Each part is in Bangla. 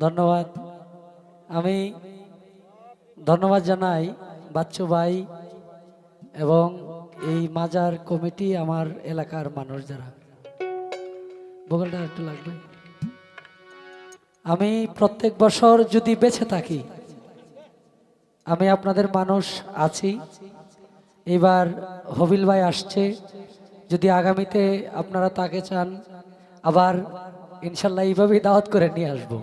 ধন্যবাদ। আমি ধন্যবাদ জানাই বাচ্চু ভাই এবং এই মাজার কমিটি, আমার এলাকার মানুষ যারা। ভোকালটা একটু লাগবে। আমি প্রত্যেক বছর যদি বেঁচে থাকি, আমি আপনাদের মানুষ আছি। এবার হবিল ভাই আসছে, যদি আগামীতে আপনারা তাকে চান, আবার ইনশাল্লাহ এইভাবেই দাওয়াত করে নিয়ে আসবো।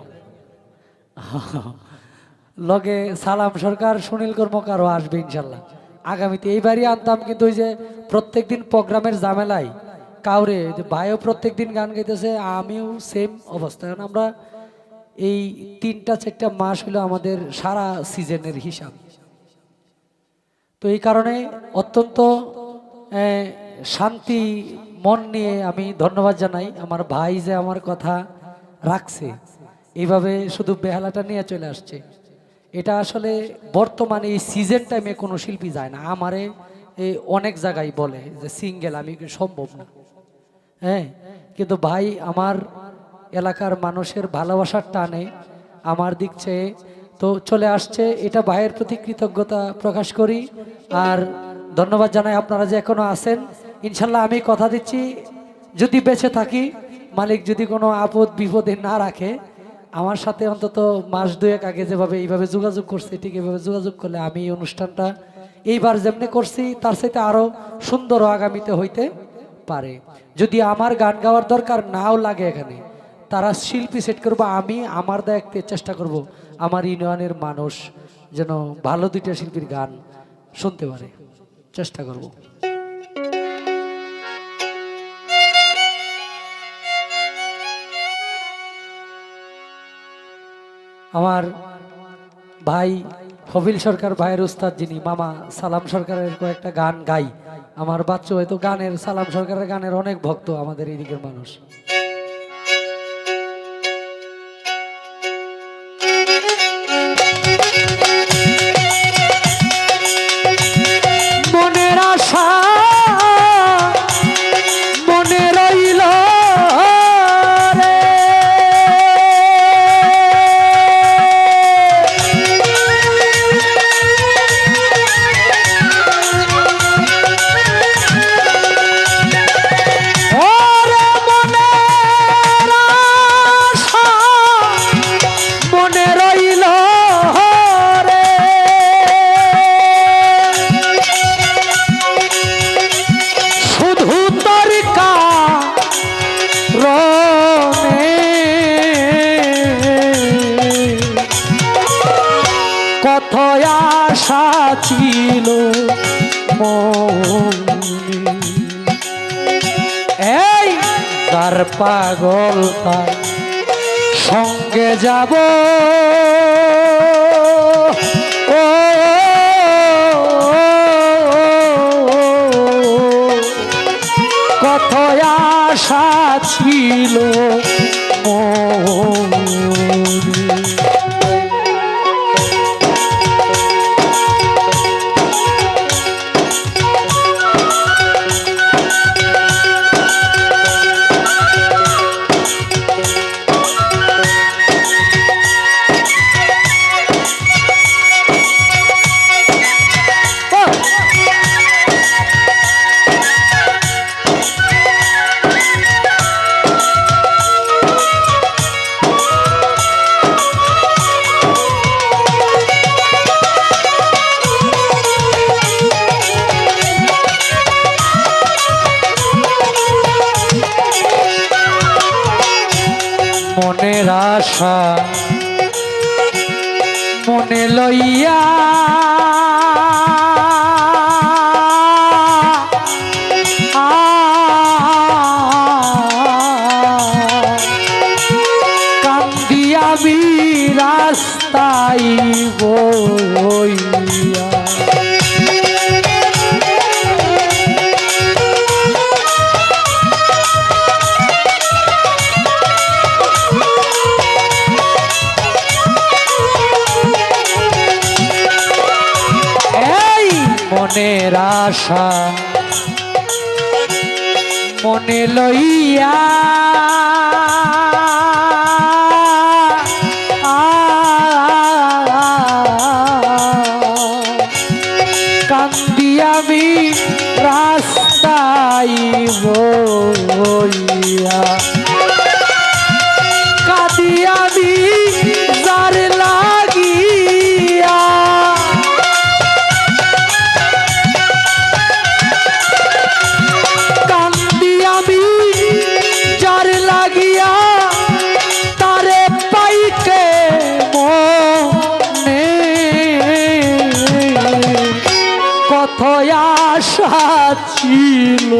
লগে সালাম সরকার, সুনীল কর্মকারও আসবে ইনশাল্লাহ আগামীতে। এইবারই আনতাম, কিন্তু ওই যে প্রত্যেকদিন প্রোগ্রামের ঝামেলায় কাউরে, ভাইও প্রত্যেকদিন গান গাইতেছে, আমিও সেম অবস্থা। কারণ আমরা এই 3-4 মাস হলো আমাদের সারা সিজনের হিসাব। তো এই কারণে অত্যন্ত শান্তি মন নিয়ে আমি ধন্যবাদ জানাই আমার ভাই যে আমার কথা রাখছে, এইভাবে শুধু বেহালাটা নিয়ে চলে আসছে। এটা আসলে বর্তমানে এই সিজন টাইমে কোনো শিল্পী যায় না। আমারে অনেক জায়গায় বলে যে সিঙ্গেল, আমি সম্ভব না। হ্যাঁ, কিন্তু ভাই আমার এলাকার মানুষের ভালোবাসার টানে আমার দিক চেয়ে তো চলে আসছে, এটা ভাইয়ের প্রতি কৃতজ্ঞতা প্রকাশ করি। আর ধন্যবাদ জানাই আপনারা যে এখনো আছেন। ইনশাল্লাহ আমি কথা দিচ্ছি, যদি বেঁচে থাকি, মালিক যদি কোনো আপদ বিপদে না রাখে, আমার সাথে অন্তত মাস 2 আগে যেভাবে এইভাবে যোগাযোগ করছে, ঠিক এইভাবে যোগাযোগ করলে আমি এই অনুষ্ঠানটা এইবার যেমনি করছি তার সাথে আরো সুন্দর আগামীতে হইতে পারে। যদি আমার গান গাওয়ার দরকার নাও লাগে, এখানে তারা শিল্পী সেট করবো, আমি আমার দায়িত্বে চেষ্টা করব আমার ইউনিয়নের মানুষ যেন ভালো 2টা শিল্পীর গান শুনতে পারে, চেষ্টা করব। আমার ভাই হবিল সরকার ভাইয়ের উস্তাদ, যিনি মামা সালাম সরকারের কয়েকটা গান গাই। আমার বাচ্চা হয়তো গানের, সালাম সরকারের গানের অনেক ভক্ত আমাদের এই দিকের মানুষ। মনের আশা মনে রইল রে, ওরে মনের আশা মনে রইল রে, শুধু তরিকা রনে কত আশা ছিল মনে, এই তার পাগল তার সঙ্গে যাব, ও কত আশা ছিল মনে। মনের আশা মনে লইয়া কান্দি আমি রাস্তায় বইয়া, মনের আশা মনে লইয়া লইয়া কাঁদি আমি যার লাগিয়া কান্দি আমি যার লাগিয়া তারে পাইতে মনে কত আশা ছিল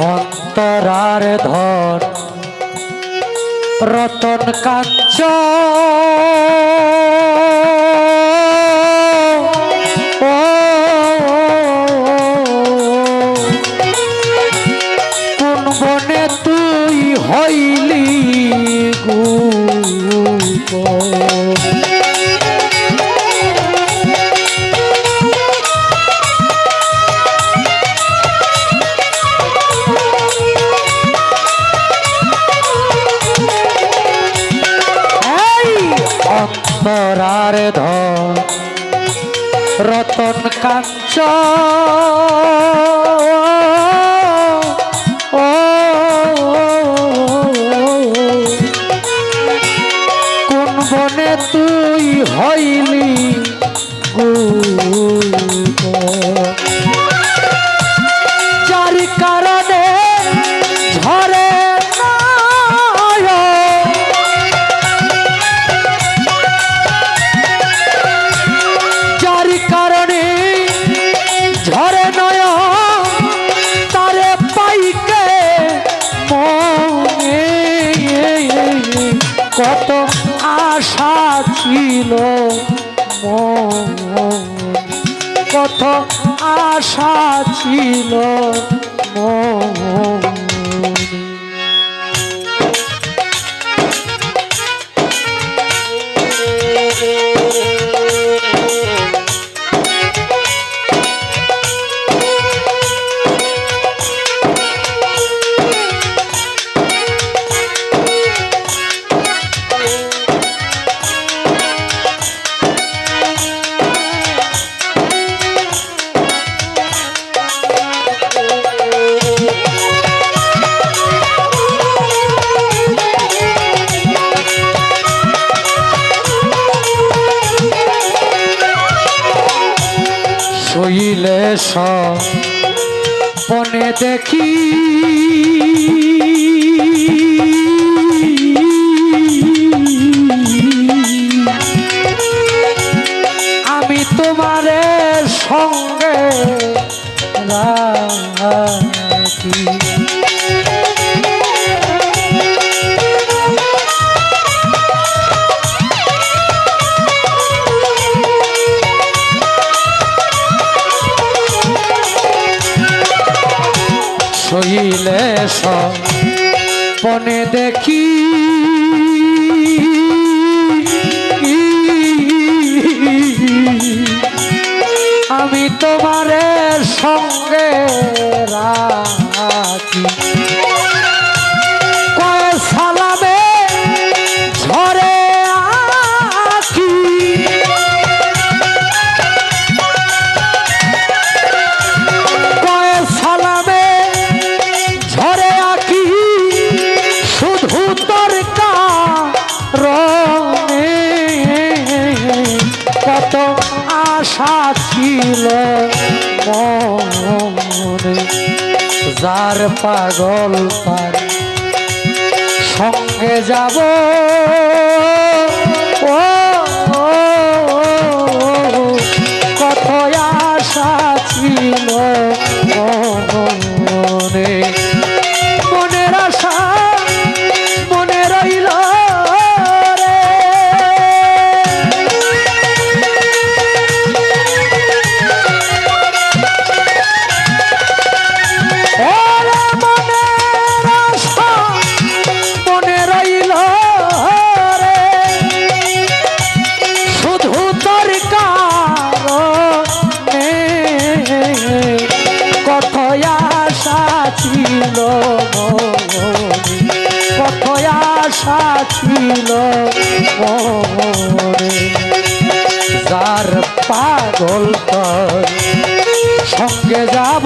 অন্তরার ধন রতন কাঞ্চ কোন বনে তুই হইলি গুপ অন্তরার ধন রতন কাঞ্চ কোন বনে তুই হইলি গুপ যার কারণে ঝরে কত আশা ছিল কত আশা ছিল শৈলে স্বপনে দেখি আমি তোমারে সঙ্গে রাখি শৈলে স্বপনে দেখি আমি তোমারে সঙ্গে রাখি কয় সালামে ঝরে আখি কয় সালামে ঝরে আখি শুধু তোর কারণে কত আশা ছিল মনে যার পাগল তার সঙ্গে যাব ও এবার পাগল তোর সঙ্গে যাব